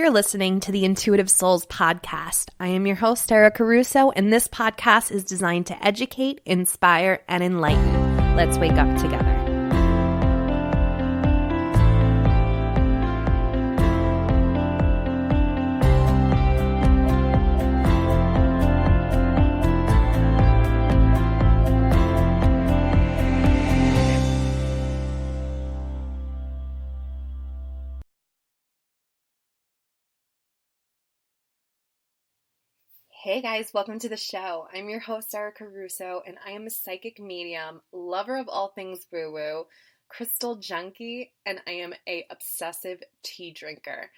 You're listening to the Intuitive Souls podcast. I am your host, Erica Russo, and this podcast is designed to educate, inspire, and enlighten. Let's wake up together. Hey guys, welcome to the show. I'm your host, Erica Russo, and I am a psychic medium, lover of all things woo-woo, crystal junkie, and I am a obsessive tea drinker.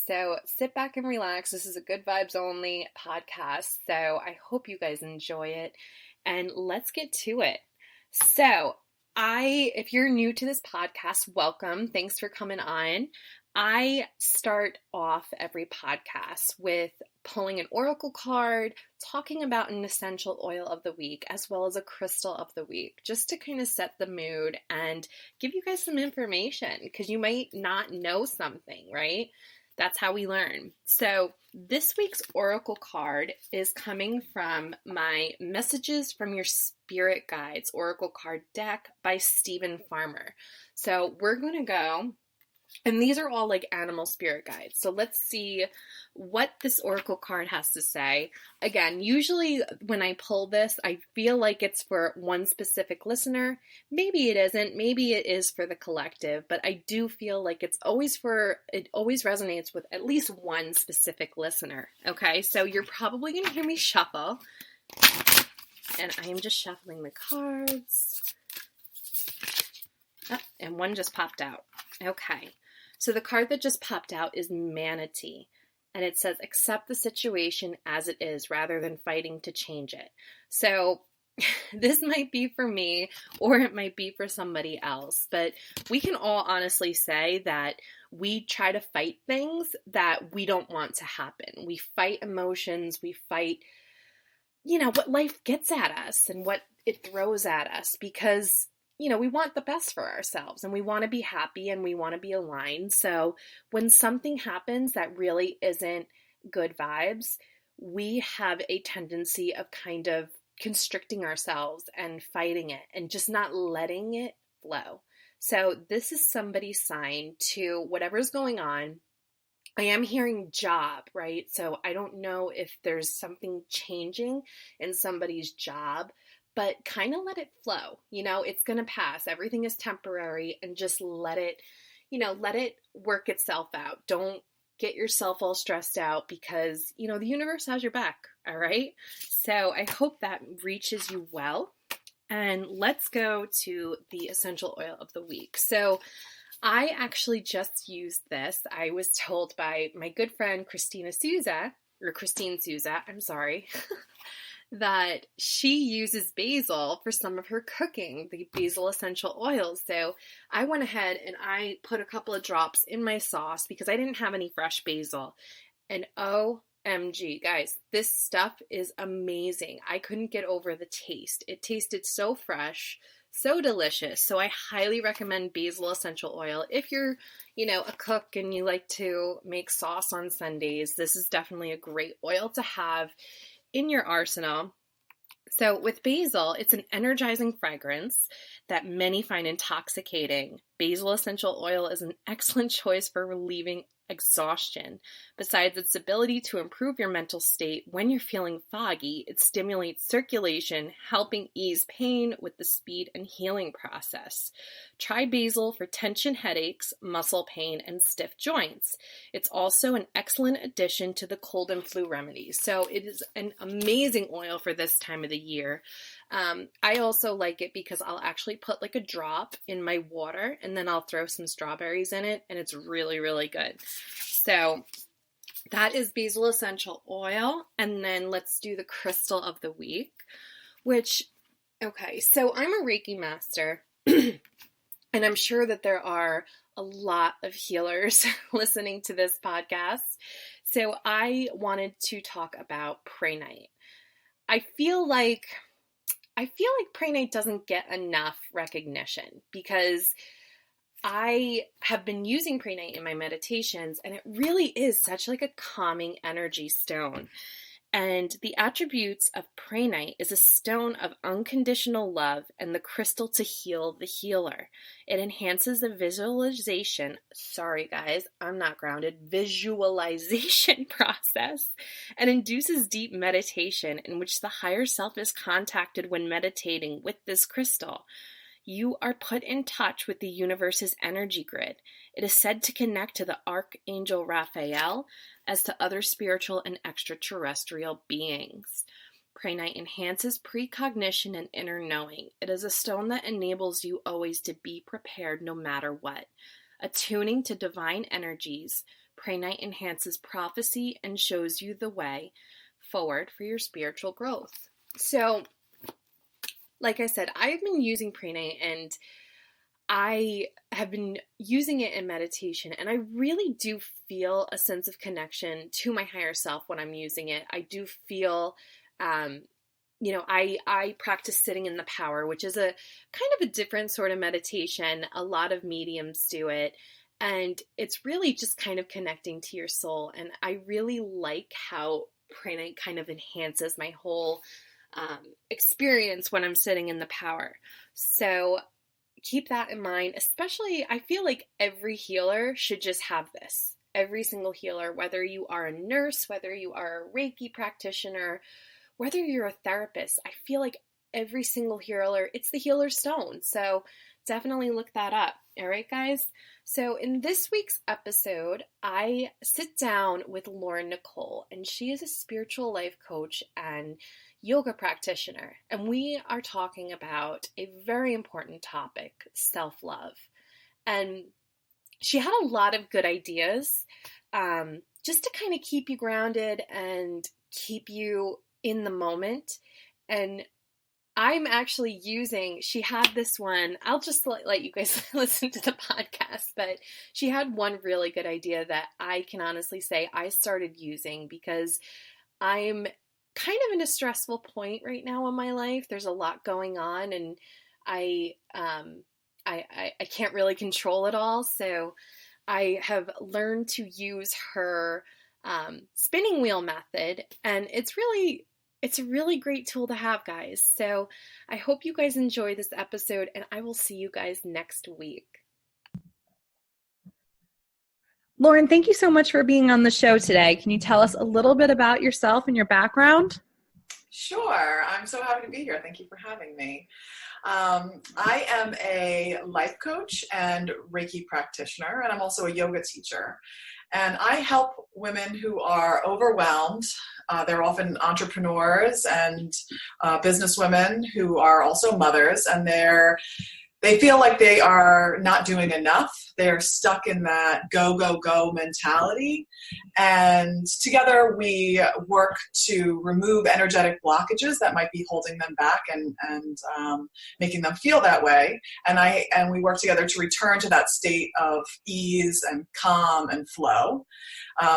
So sit back and relax. This is a good vibes only podcast, so I hope you guys enjoy it, and let's get to it. So if you're new to this podcast, welcome. Thanks for coming on. I start off every podcast with pulling an oracle card, talking about an essential oil of the week, as well as a crystal of the week, just to kind of set the mood and give you guys some information, because you might not know something, right? That's how we learn. So this week's oracle card is coming from my Messages from Your Spirit Guides oracle card deck by Stephen Farmer. So we're going to go. And these are all like animal spirit guides. So let's see what this oracle card has to say. Again, usually when I pull this, I feel like it's for one specific listener. Maybe it isn't. Maybe it is for the collective. But I do feel like it always resonates with at least one specific listener. Okay, so you're probably going to hear me shuffle. And I am just shuffling the cards. Oh, and one just popped out. Okay, so the card that just popped out is Manatee, and it says, accept the situation as it is rather than fighting to change it. So this might be for me, or it might be for somebody else, but we can all honestly say that we try to fight things that we don't want to happen. We fight emotions, we fight, what life gets at us and what it throws at us, because we want the best for ourselves and we want to be happy and we want to be aligned. So when something happens that really isn't good vibes, we have a tendency of kind of constricting ourselves and fighting it and just not letting it flow. So this is somebody's sign to whatever's going on. I am hearing job, right? So I don't know if there's something changing in somebody's job, but kind of let it flow. It's going to pass. Everything is temporary, and just let it work itself out. Don't get yourself all stressed out, because, the universe has your back. All right. So I hope that reaches you well. And let's go to the essential oil of the week. So I actually just used this. I was told by my good friend, Christine Souza, I'm sorry, that she uses basil for some of her cooking, the basil essential oils. So I went ahead and I put a couple of drops in my sauce because I didn't have any fresh basil. And OMG, guys, this stuff is amazing. I couldn't get over the taste. It tasted so fresh, so delicious. So I highly recommend basil essential oil. If you're, a cook and you like to make sauce on Sundays, this is definitely a great oil to have in your arsenal. So with basil, it's an energizing fragrance that many find intoxicating. Basil essential oil is an excellent choice for relieving exhaustion. Besides its ability to improve your mental state when you're feeling foggy, it stimulates circulation, helping ease pain with the speed and healing process. Try basil for tension headaches, muscle pain, and stiff joints. It's also an excellent addition to the cold and flu remedies. So it is an amazing oil for this time of the year. I also like it because I'll actually put like a drop in my water and then I'll throw some strawberries in it, and it's really, really good. So that is basil essential oil. And then let's do the crystal of the week, so I'm a Reiki master and I'm sure that there are a lot of healers listening to this podcast. So I wanted to talk about Pray Night. I feel like Pray Night doesn't get enough recognition because I have been using prehnite in my meditations, and it really is such like a calming energy stone. And the attributes of prehnite is a stone of unconditional love and the crystal to heal the healer. It enhances the visualization, sorry guys, I'm not grounded, visualization process, and induces deep meditation in which the higher self is contacted when meditating with this crystal. You are put in touch with the universe's energy grid. It is said to connect to the Archangel Raphael as to other spiritual and extraterrestrial beings. Prehnite enhances precognition and inner knowing. It is a stone that enables you always to be prepared no matter what. Attuning to divine energies, prehnite enhances prophecy and shows you the way forward for your spiritual growth. So, like I said, I've been using prehnite, and I have been using it in meditation, and I really do feel a sense of connection to my higher self when I'm using it. I do feel, I practice sitting in the power, which is a kind of a different sort of meditation. A lot of mediums do it, and it's really just kind of connecting to your soul. And I really like how prehnite kind of enhances my whole experience when I'm sitting in the power. So keep that in mind, especially I feel like every healer should just have this. Every single healer, whether you are a nurse, whether you are a Reiki practitioner, whether you're a therapist, I feel like every single healer, it's the healer stone. So definitely look that up. All right, guys. So in this week's episode, I sit down with Lauren Nicole, and she is a spiritual life coach and yoga practitioner. And we are talking about a very important topic, self-love. And she had a lot of good ideas just to kind of keep you grounded and keep you in the moment. And I'm actually she had this one, I'll just let you guys listen to the podcast, but she had one really good idea that I can honestly say I started using because I'm kind of in a stressful point right now in my life. There's a lot going on, and I can't really control it all. So I have learned to use her spinning wheel method, and it's a really great tool to have, guys. So I hope you guys enjoy this episode, and I will see you guys next week. Lauren, thank you so much for being on the show today. Can you tell us a little bit about yourself and your background? Sure. I'm so happy to be here. Thank you for having me. I am a life coach and Reiki practitioner, and I'm also a yoga teacher. And I help women who are overwhelmed. They're often entrepreneurs and businesswomen who are also mothers, and they feel like they are not doing enough. They're stuck in that go, go, go mentality. And together we work to remove energetic blockages that might be holding them back and making them feel that way. And we work together to return to that state of ease and calm and flow,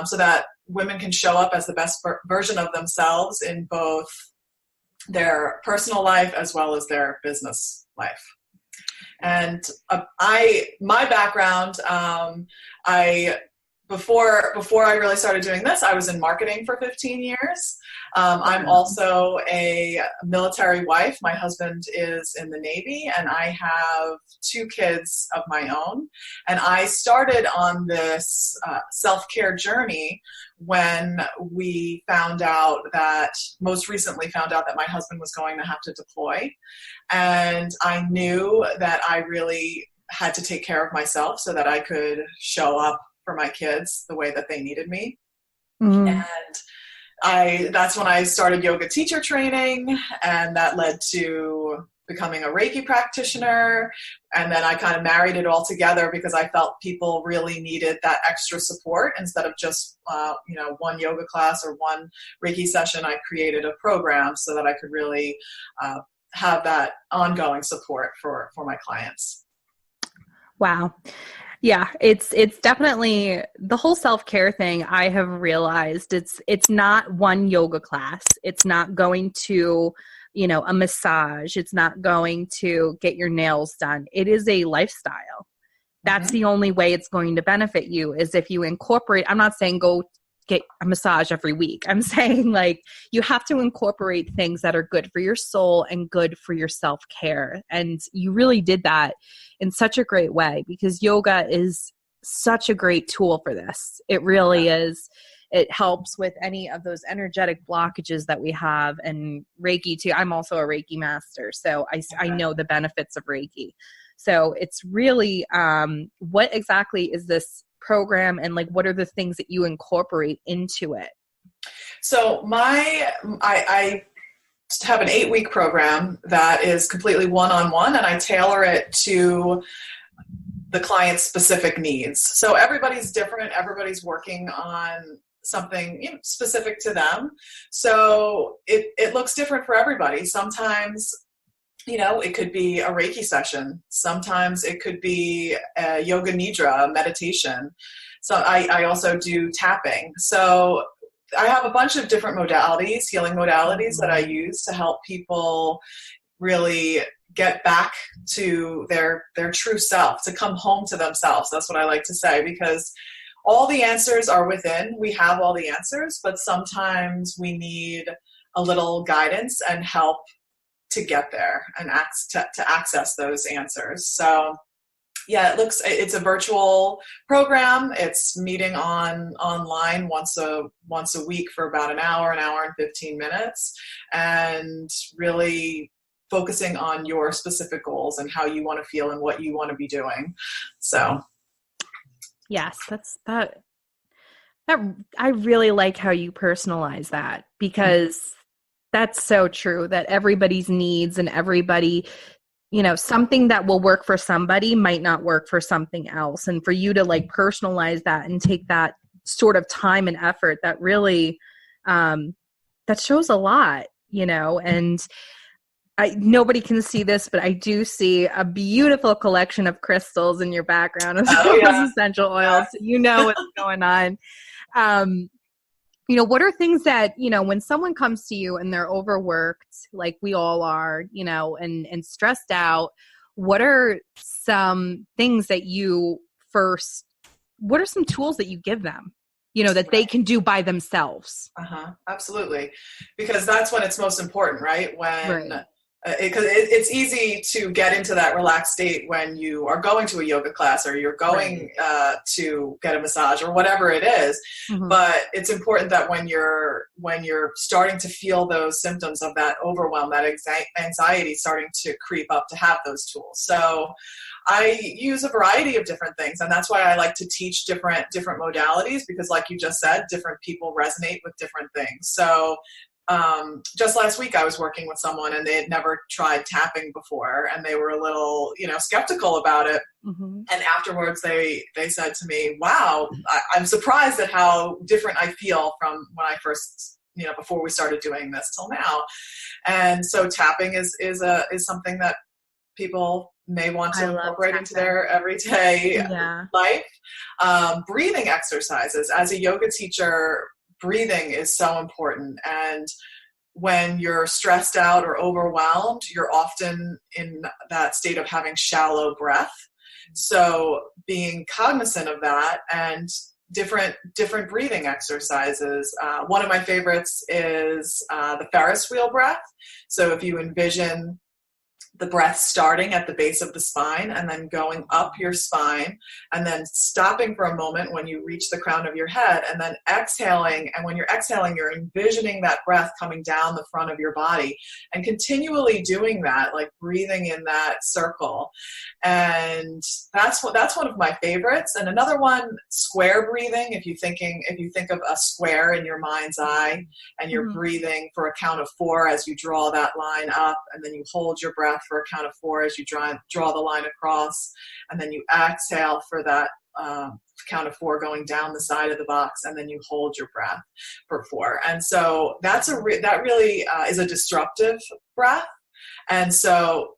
so that women can show up as the best version of themselves in both their personal life as well as their business life. And my background, before I really started doing this, I was in marketing for 15 years. I'm also a military wife. My husband is in the Navy, and I have 2 kids of my own. And I started on this self-care journey when we most recently found out that my husband was going to have to deploy. And I knew that I really had to take care of myself so that I could show up for my kids the way that they needed me. Mm-hmm. And that's when I started yoga teacher training, and that led to becoming a Reiki practitioner. And then I kind of married it all together because I felt people really needed that extra support. Instead of just, one yoga class or one Reiki session, I created a program so that I could really have that ongoing support for my clients. Wow. Yeah, it's definitely the whole self-care thing. I have realized it's not one yoga class. It's not going to, a massage. It's not going to get your nails done. It is a lifestyle. That's the only way it's going to benefit you, is if you incorporate. I'm not saying go get a massage every week. I'm saying like you have to incorporate things that are good for your soul and good for your self-care. And you really did that in such a great way, because yoga is such a great tool for this. It really is. It helps with any of those energetic blockages that we have, and Reiki too. I'm also a Reiki master, so I know the benefits of Reiki. So it's really, what exactly is this program, and like what are the things that you incorporate into it? So I have an 8-week program that is completely one-on-one, and I tailor it to the client's specific needs. So everybody's different. Everybody's working on something specific to them. So it looks different for everybody. Sometimes it could be a Reiki session. Sometimes it could be a yoga nidra, a meditation. So I also do tapping. So I have a bunch of different modalities, healing modalities that I use to help people really get back to their true self, to come home to themselves. That's what I like to say, because all the answers are within. We have all the answers, but sometimes we need a little guidance and help to get there and to access those answers. So yeah, it's a virtual program. It's meeting online once a week for about an hour and 15 minutes, and really focusing on your specific goals and how you want to feel and what you want to be doing. So yes, that I really like how you personalize that, because that's so true, that everybody's needs and everybody, something that will work for somebody might not work for something else. And for you to like personalize that and take that sort of time and effort, that really, that shows a lot, and nobody can see this, but I do see a beautiful collection of crystals in your background as well as essential oils. So what's going on. What are things that, when someone comes to you and they're overworked, like we all are, and stressed out, what are some things that what are some tools that you give them, that they can do by themselves? Absolutely. Because that's when it's most important, right? Because it's easy to get into that relaxed state when you are going to a yoga class, or you're going to get a massage, or whatever it is. Mm-hmm. But it's important that when you're starting to feel those symptoms of that overwhelm, that anxiety starting to creep up, to have those tools. So I use a variety of different things, and that's why I like to teach different modalities, because like you just said, different people resonate with different things. So just last week I was working with someone, and they had never tried tapping before, and they were a little, skeptical about it. Mm-hmm. And afterwards they said to me, wow, I'm surprised at how different I feel from when I first, before we started doing this till now. And so tapping is something that people may want to incorporate into their everyday life. Breathing exercises. As a yoga teacher, breathing is so important. And when you're stressed out or overwhelmed, you're often in that state of having shallow breath. So being cognizant of that, and different breathing exercises. One of my favorites is the Ferris wheel breath. So if you envision the breath starting at the base of the spine and then going up your spine, and then stopping for a moment when you reach the crown of your head, and then exhaling. And when you're exhaling, you're envisioning that breath coming down the front of your body, and continually doing that, like breathing in that circle. And that's one of my favorites. And another one, square breathing. If you think of a square in your mind's eye, and you're mm-hmm. breathing for a count of 4 as you draw that line up, and then you hold your breath for a count of 4 as you draw the line across, and then you exhale for that count of 4 going down the side of the box, and then you hold your breath for 4. And so that really is a disruptive breath. And so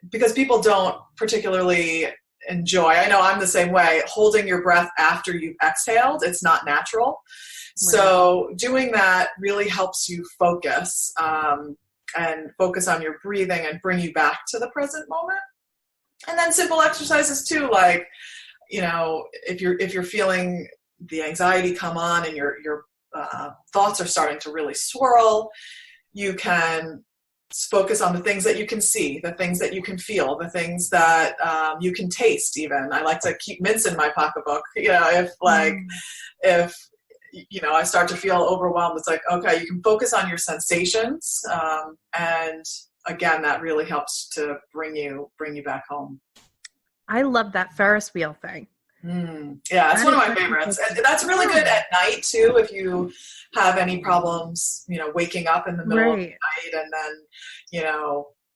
because people don't particularly enjoy, I know I'm the same way, holding your breath after you've exhaled, it's not natural. Right. So doing that really helps you focus, and focus on your breathing and bring you back to the present moment. And then simple exercises too, like if you're feeling the anxiety come on and your thoughts are starting to really swirl, you can focus on the things that you can see, the things that you can feel, the things that you can taste even. I like to keep mints in my pocketbook. If I start to feel overwhelmed, it's like, okay, you can focus on your sensations. And again, that really helps to bring you back home. I love that Ferris wheel thing. Yeah, it's one of my favorites. And that's really good at night too, if you have any problems, waking up in the middle of the night, and then,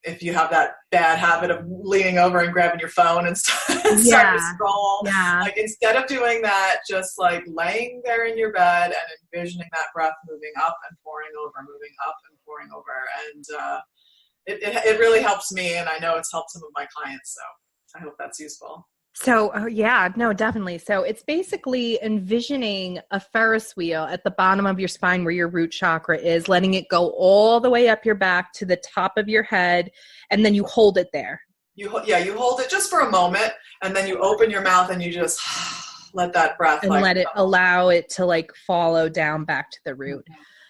if you have that bad habit of leaning over and grabbing your phone and start to scroll, like instead of doing that, just like laying there in your bed and envisioning that breath moving up and pouring over, moving up and pouring over. And it really helps me, and I know it's helped some of my clients, so I hope that's useful. So, no, definitely. So it's basically envisioning a Ferris wheel at the bottom of your spine where your root chakra is, letting it go all the way up your back to the top of your head, and then you hold it there. You hold it just for a moment, and then you open your mouth and you just let that breath and let it allow it to follow down back to the root.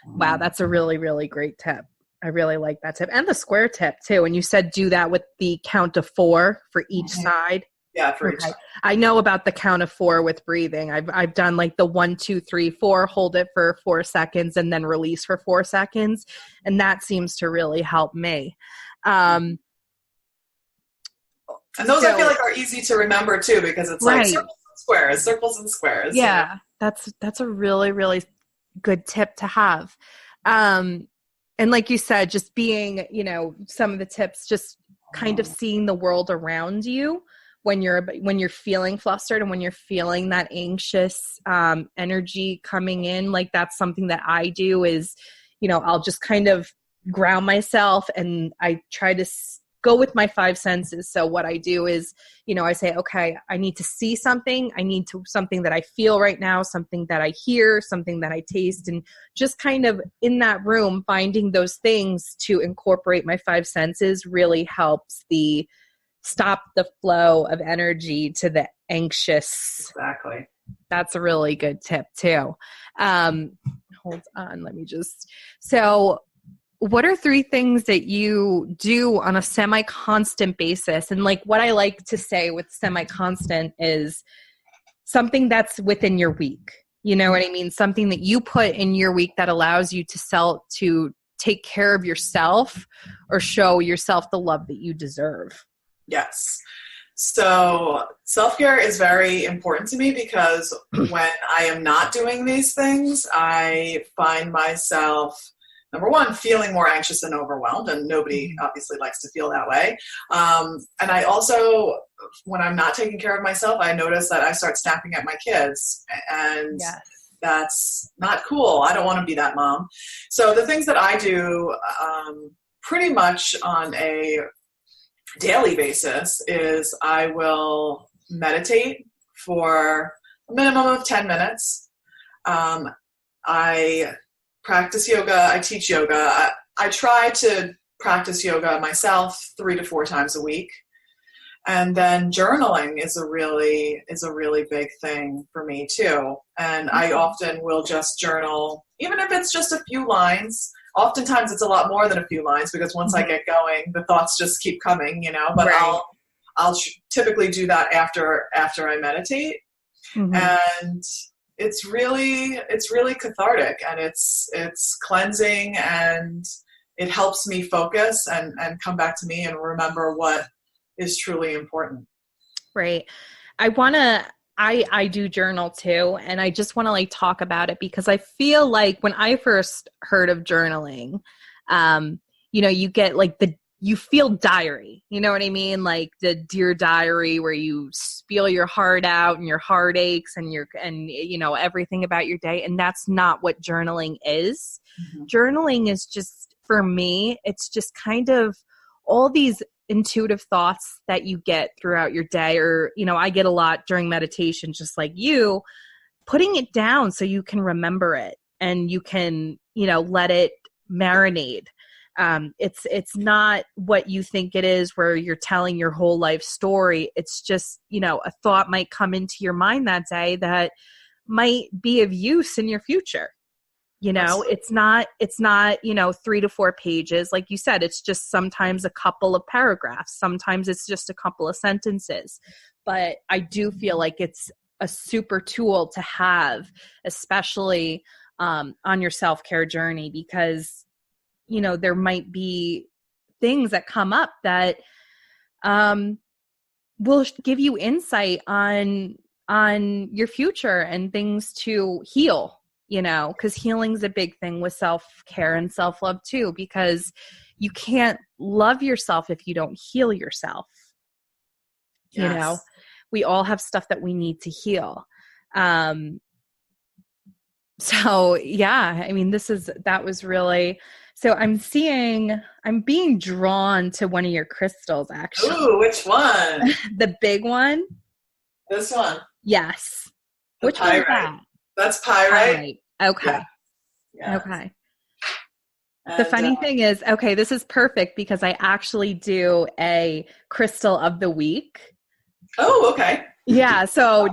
Wow, that's a really, really great tip. I really like that tip, and the square tip too. And you said do that with the count of 4 for each side. Yeah, for each. I know about the count of 4 with breathing. I've done the 1, 2, 3, 4, hold it for 4 seconds and then release for 4 seconds. And that seems to really help me. And those I feel like are easy to remember too, because it's like circles and squares. Yeah, that's a really, really good tip to have. And like you said, just being, some of the tips, just kind of seeing the world around you when you're feeling flustered and when you're feeling that anxious energy coming in. That's something that I do is, I'll just kind of ground myself, and I try to go with my 5 senses. So what I do is, I say, okay, I need to see something. I need to something that I feel right now, something that I hear, something that I taste, and just kind of in that room, finding those things to incorporate my 5 senses really helps stop the flow of energy to the anxious. Exactly. That's a really good tip too. Hold on. So what are 3 things that you do on a semi-constant basis? And what I like to say with semi-constant is something that's within your week. You know what I mean? Something that you put in your week that allows you to take care of yourself or show yourself the love that you deserve. Yes. So self-care is very important to me, because when I am not doing these things, I find myself, number one, feeling more anxious and overwhelmed, and nobody obviously likes to feel that way. And I also, when I'm not taking care of myself, I notice that I start snapping at my kids, and that's not cool. I don't want to be that mom. So the things that I do pretty much on a daily basis is I will meditate for a minimum of 10 minutes. I practice yoga. I teach yoga. I try to practice yoga myself 3 to 4 times a week. And then journaling is a really big thing for me too. And I often will just journal, even if it's just a few lines. Oftentimes it's a lot more than a few lines, because once I get going, the thoughts just keep coming, but I'll typically do that after I meditate. And it's really cathartic, and it's cleansing, and it helps me focus and come back to me and remember what is truly important. Right. I do journal too, and I just want to talk about it, because I feel like when I first heard of journaling, you get you feel diary, you know what I mean? Like the Dear Diary, where you spiel your heart out and your heartaches and everything about your day. And that's not what journaling is. Journaling is just, for me, it's just kind of all these intuitive thoughts that you get throughout your day, or I get a lot during meditation, just like you, putting it down so you can remember it and you can let it marinate. It's not what you think it is where you're telling your whole life story. It's just, a thought might come into your mind that day that might be of use in your future. Absolutely. It's not 3 to 4 pages. Like you said, it's just sometimes a couple of paragraphs. Sometimes it's just a couple of sentences. But I do feel like it's a super tool to have, especially on your self-care journey, because, there might be things that come up that will give you insight on your future and things to heal. Because healing's a big thing with self-care and self-love too, because you can't love yourself if you don't heal yourself. Yes. We all have stuff that we need to heal. So yeah, I mean, that was really, so I'm being drawn to one of your crystals, actually. Ooh, which one? The big one? This one. Yes. The Which one is pyrite. that? That's pyrite. Okay. Yeah. Yeah. Okay. And, The funny thing is, okay, this is perfect because I actually do a crystal of the week. Oh, okay. Yeah. So I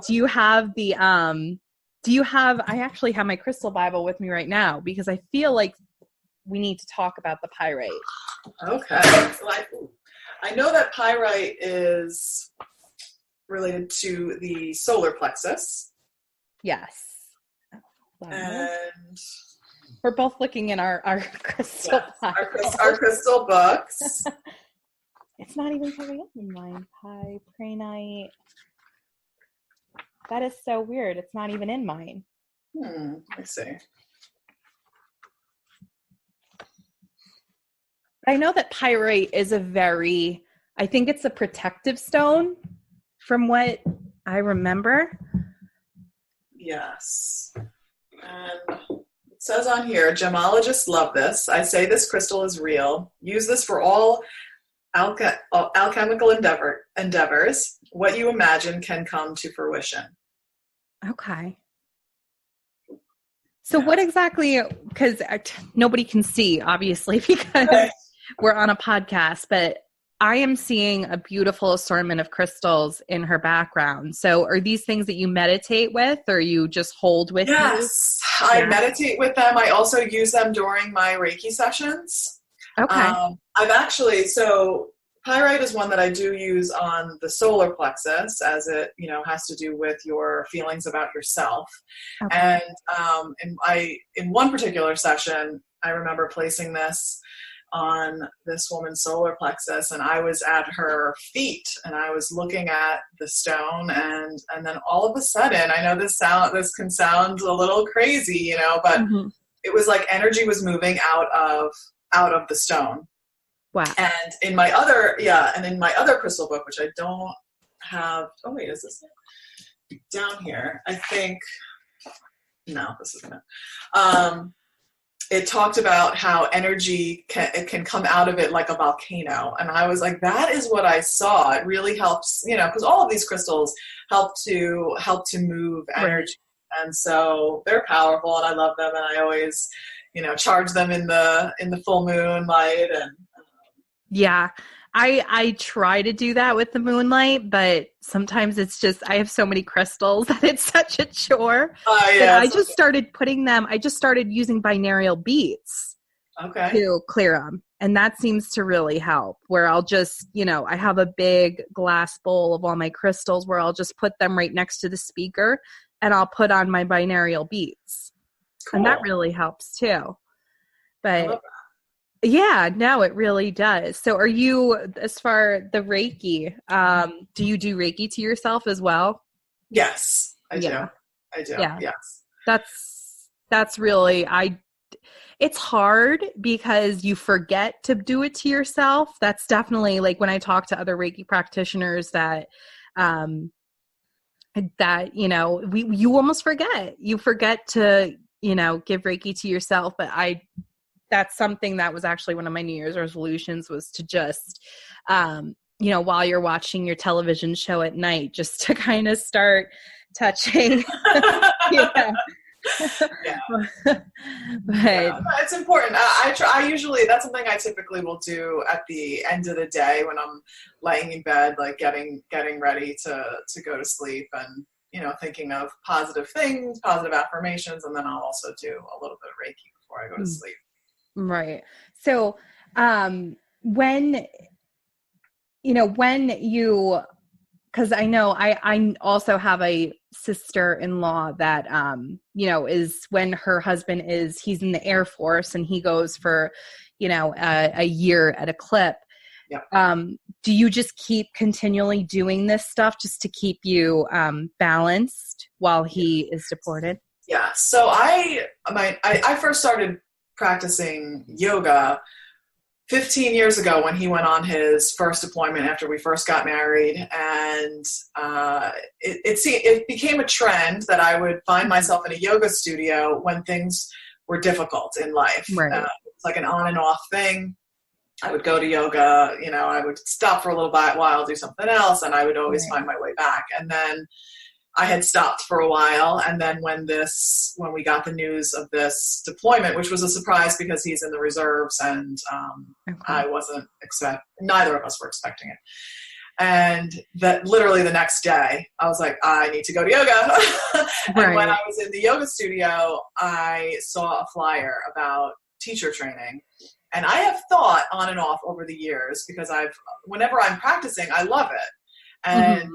actually have my crystal Bible with me right now because I feel like we need to talk about the pyrite. Okay. So I know that pyrite is related to the solar plexus. Yes. And we're both looking in our crystal our crystal books. It's not even coming up in mine. Pyrite. That is so weird. It's not even in mine. Let's see. I know that pyrite is I think it's a protective stone from what I remember. Yes. And it says on here, gemologists love this. I say this crystal is real. Use this for all alchemical endeavors. What you imagine can come to fruition. Okay. So what exactly, because nobody can see, obviously, because we're on a podcast, but I am seeing a beautiful assortment of crystals in her background. So are these things that you meditate with or you just hold with you? Yes, I meditate with them. I also use them during my Reiki sessions. Okay. Pyrite is one that I do use on the solar plexus, as it, has to do with your feelings about yourself. Okay. And in one particular session, I remember placing this on this woman's solar plexus, and I was at her feet, and I was looking at the stone, and then all of a sudden, I know this can sound a little crazy, but it was like energy was moving out of the stone. Wow. And in my other crystal book, which I don't have, oh wait, is this it? Down here? I think, no, this isn't it. It talked about how energy can come out of it like a volcano. And I was like, that is what I saw. It really helps, because all of these crystals help to move energy. Right. And so they're powerful and I love them. And I always, charge them in the full moon light and, yeah, I try to do that with the moonlight, but sometimes it's just, I have so many crystals that it's such a chore. I just started using binaural beats to clear them. And that seems to really help, where I'll just, I have a big glass bowl of all my crystals where I'll just put them right next to the speaker and I'll put on my binaural beats. Cool. And that really helps too. But yeah, no, it really does. So are you, as far the Reiki, do you do Reiki to yourself as well? Yes, I do. Yeah. Yes. That's really, it's hard because you forget to do it to yourself. That's definitely like when I talk to other Reiki practitioners that you almost forget. You forget to, give Reiki to yourself, but that's something that was actually one of my New Year's resolutions, was to just, while you're watching your television show at night, just to kind of start touching, Yeah. But Yeah, it's important. I usually, that's something I typically will do at the end of the day when I'm laying in bed, like getting ready to go to sleep, and thinking of positive things, positive affirmations, and then I'll also do a little bit of Reiki before I go to sleep. Right. So, when you, because I know I also have a sister-in-law that, is, when her husband he's in the Air Force and he goes for, a year at a clip. Yeah. Do you just keep continually doing this stuff just to keep you balanced while he is deported? Yeah. So I first started practicing yoga 15 years ago when he went on his first deployment after we first got married, and it became a trend that I would find myself in a yoga studio when things were difficult in life. Right. It's like an on and off thing. I would go to yoga, I would stop for a little while, do something else, and I would always find my way back. And then I had stopped for a while, and then when we got the news of this deployment, which was a surprise because he's in the reserves, and I wasn't neither of us were expecting it. And that literally the next day, I was like, I need to go to yoga. And when I was in the yoga studio, I saw a flyer about teacher training. And I have thought on and off over the years, because whenever I'm practicing, I love it. And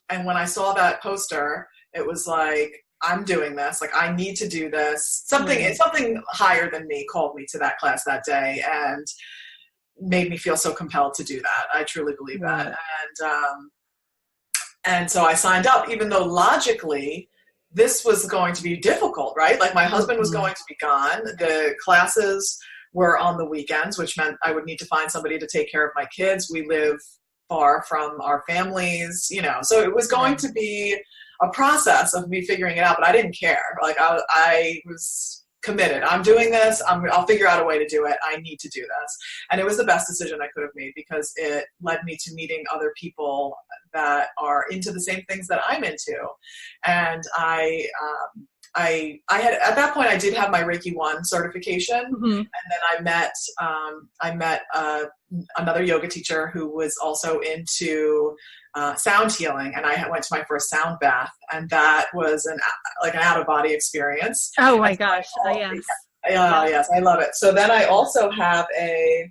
and when I saw that poster, it was like, I'm doing this. Like, I need to do this. Something higher than me called me to that class that day and made me feel so compelled to do that. I truly believe that. And so I signed up, even though logically this was going to be difficult, right? Like, my husband was going to be gone. The classes were on the weekends, which meant I would need to find somebody to take care of my kids. We live far from our families, so it was going to be a process of me figuring it out, but I didn't care. Like, I was committed. I'm doing this. I'll figure out a way to do it. I need to do this. And it was the best decision I could have made, because it led me to meeting other people that are into the same things that I'm into. And I had, at that point, I did have my Reiki 1 certification. And then I met another yoga teacher who was also into sound healing, and I went to my first sound bath, and that was an out of body experience. Oh my gosh! Yes. Yes, I love it. So then I also have a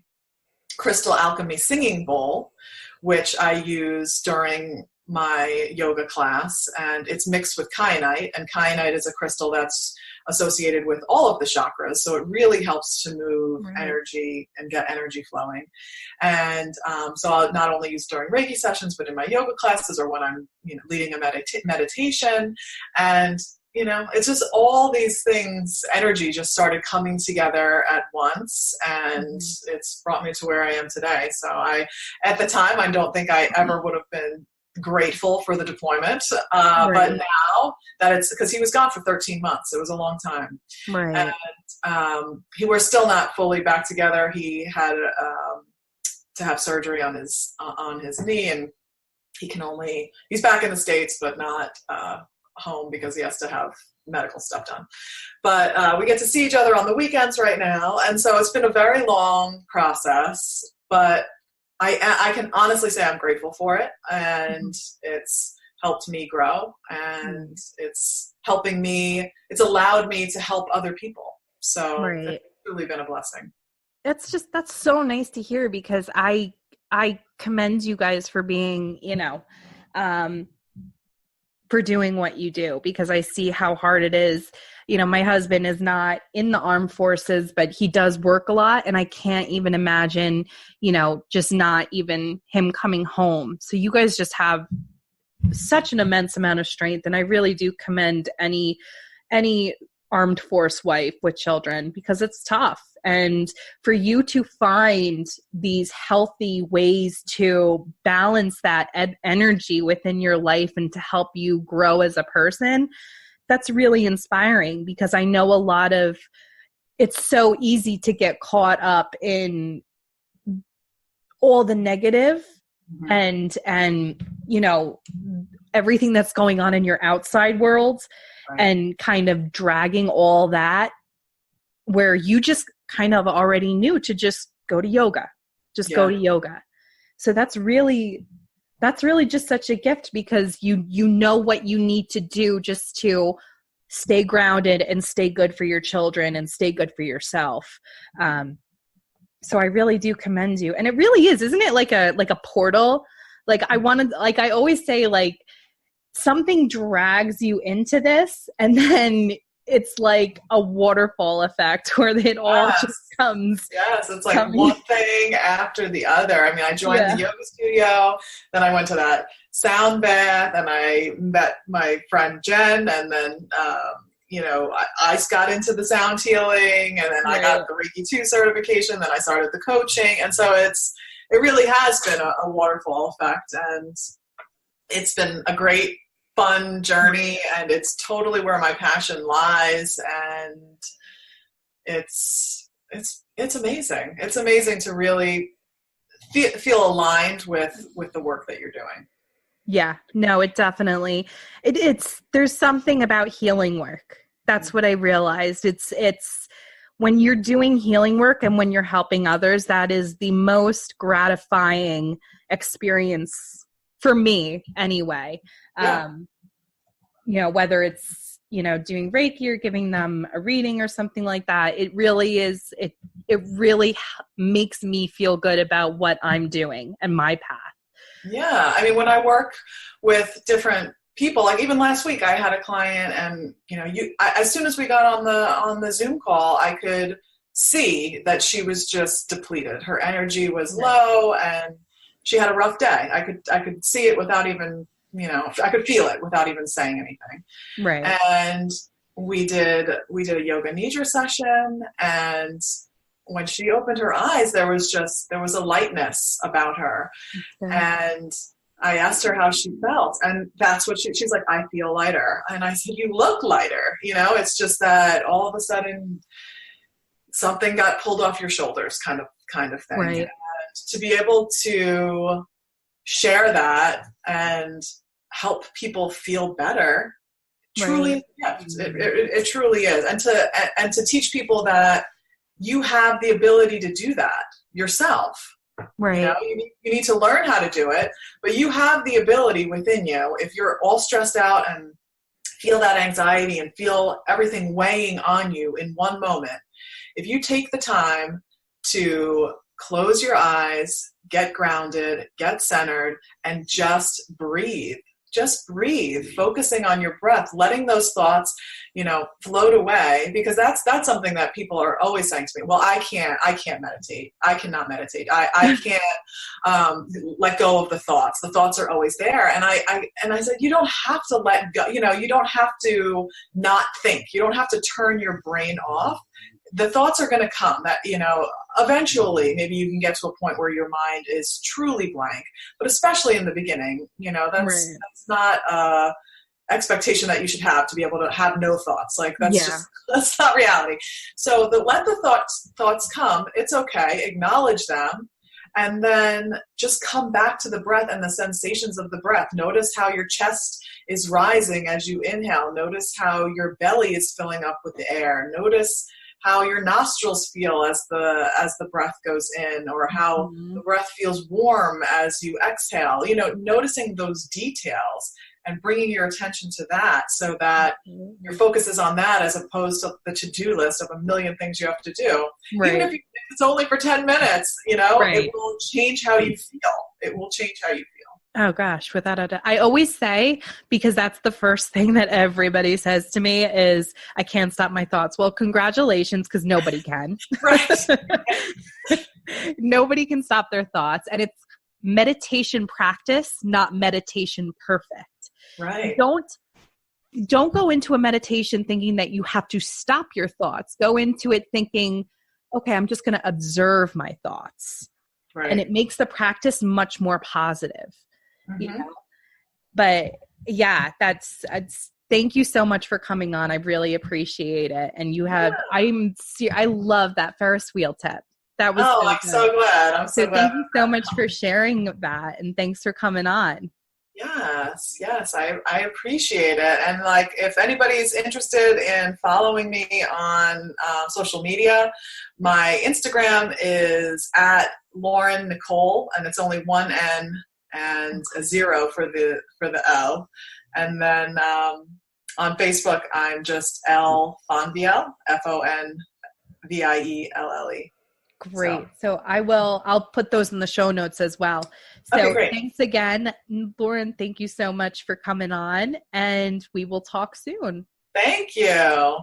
crystal alchemy singing bowl, which I use during my yoga class, and it's mixed with kyanite, and kyanite is a crystal that's associated with all of the chakras, so it really helps to move energy and get energy flowing. And so I'll not only use during Reiki sessions, but in my yoga classes, or when I'm leading a meditation. And it's just all these things, energy just started coming together at once, and it's brought me to where I am today. So at the time, I don't think I ever would have been grateful for the deployment, but now that it's, because he was gone for 13 months, it was a long time, and we're still not fully back together. He had to have surgery on his knee, and he's back in the States, but not home, because he has to have medical stuff done. But we get to see each other on the weekends right now, and so it's been a very long process, but I can honestly say I'm grateful for it, and it's helped me grow, and it's allowed me to help other people. So it's really been a blessing. That's so nice to hear, because I commend you guys for being, for doing what you do, because I see how hard it is. My husband is not in the armed forces, but he does work a lot, and I can't even imagine, just not even him coming home. So you guys just have such an immense amount of strength, and I really do commend any armed force wife with children, because it's tough. And for you to find these healthy ways to balance that energy within your life and to help you grow as a person, that's really inspiring, because I know it's so easy to get caught up in all the negative and everything that's going on in your outside world. and kind of dragging all that where you just kind of already knew to just go to yoga, go to yoga. So that's really just such a gift, because you know what you need to do just to stay grounded and stay good for your children and stay good for yourself. So I really do commend you. And it really is, isn't it like a portal? Like I always say, like, something drags you into this, and then it's like a waterfall effect where it all just comes. Yes, it's like one thing after the other. I mean, I joined the yoga studio, then I went to that sound bath, and I met my friend Jen, and then, I got into the sound healing, and then I got the Reiki 2 certification, then I started the coaching. And so it really has been a waterfall effect, and it's been a great, fun journey, and it's totally where my passion lies, and it's amazing. It's amazing to really feel aligned with the work that you're doing. Yeah, no, it definitely, there's something about healing work. That's what I realized. It's when you're doing healing work and when you're helping others, that is the most gratifying experience for me anyway. Whether it's, doing Reiki or giving them a reading or something like that, it really is, it really makes me feel good about what I'm doing and my path. Yeah. I mean, when I work with different people, like even last week I had a client, and, as soon as we got on the Zoom call, I could see that she was just depleted. Her energy was low, and she had a rough day. I could see it without even, I could feel it without even saying anything. Right. And we did a yoga nidra session, and when she opened her eyes, there was a lightness about her. Okay. And I asked her how she felt, and that's what she's like, I feel lighter. And I said, you look lighter. It's just that all of a sudden something got pulled off your shoulders kind of thing. Right. And to be able to share that and help people feel better truly is a gift. It truly is. And to teach people that you have the ability to do that yourself. Right. You need to learn how to do it, but you have the ability within you. If you're all stressed out and feel that anxiety and feel everything weighing on you in one moment, if you take the time to close your eyes, get grounded, get centered, and just breathe, focusing on your breath, letting those thoughts, float away, because that's something that people are always saying to me. Well, I can't meditate. I cannot meditate. I can't let go of the thoughts. The thoughts are always there. And I said, you don't have to let go. You don't have to not think. You don't have to turn your brain off. The thoughts are going to come. That, eventually maybe you can get to a point where your mind is truly blank, but especially in the beginning, that's not a expectation that you should have to be able to have no thoughts. Like that's not reality. So let the thoughts come. It's okay. Acknowledge them. And then just come back to the breath and the sensations of the breath. Notice how your chest is rising as you inhale. Notice how your belly is filling up with the air. Notice how your nostrils feel as the breath goes in, or how the breath feels warm as you exhale. Noticing those details and bringing your attention to that, so that your focus is on that as opposed to the to-do list of a million things you have to do. Right. Even if it's only for 10 minutes, it will change how you feel. It will change how you feel. Oh gosh, without a doubt. I always say, because that's the first thing that everybody says to me is, I can't stop my thoughts. Well, congratulations, because nobody can. Right. Nobody can stop their thoughts. And it's meditation practice, not meditation perfect. Right. Don't go into a meditation thinking that you have to stop your thoughts. Go into it thinking, okay, I'm just going to observe my thoughts. Right. And it makes the practice much more positive. Mm-hmm. But yeah, thank you so much for coming on. I really appreciate it. And you have, I love that Ferris wheel tip. That was I'm so glad. I'm so glad. Thank you so much for sharing that. And thanks for coming on. Yes, I appreciate it. And like, if anybody's interested in following me on social media, my Instagram is at Lauren Nicole, and it's only one N and a 0 for the O. And then on Facebook, I'm just L Fonvielle, FONVIELLE. Great. So I'll put those in the show notes as well. So Okay, great. Thanks again, Lauren. Thank you so much for coming on, and we will talk soon. Thank you.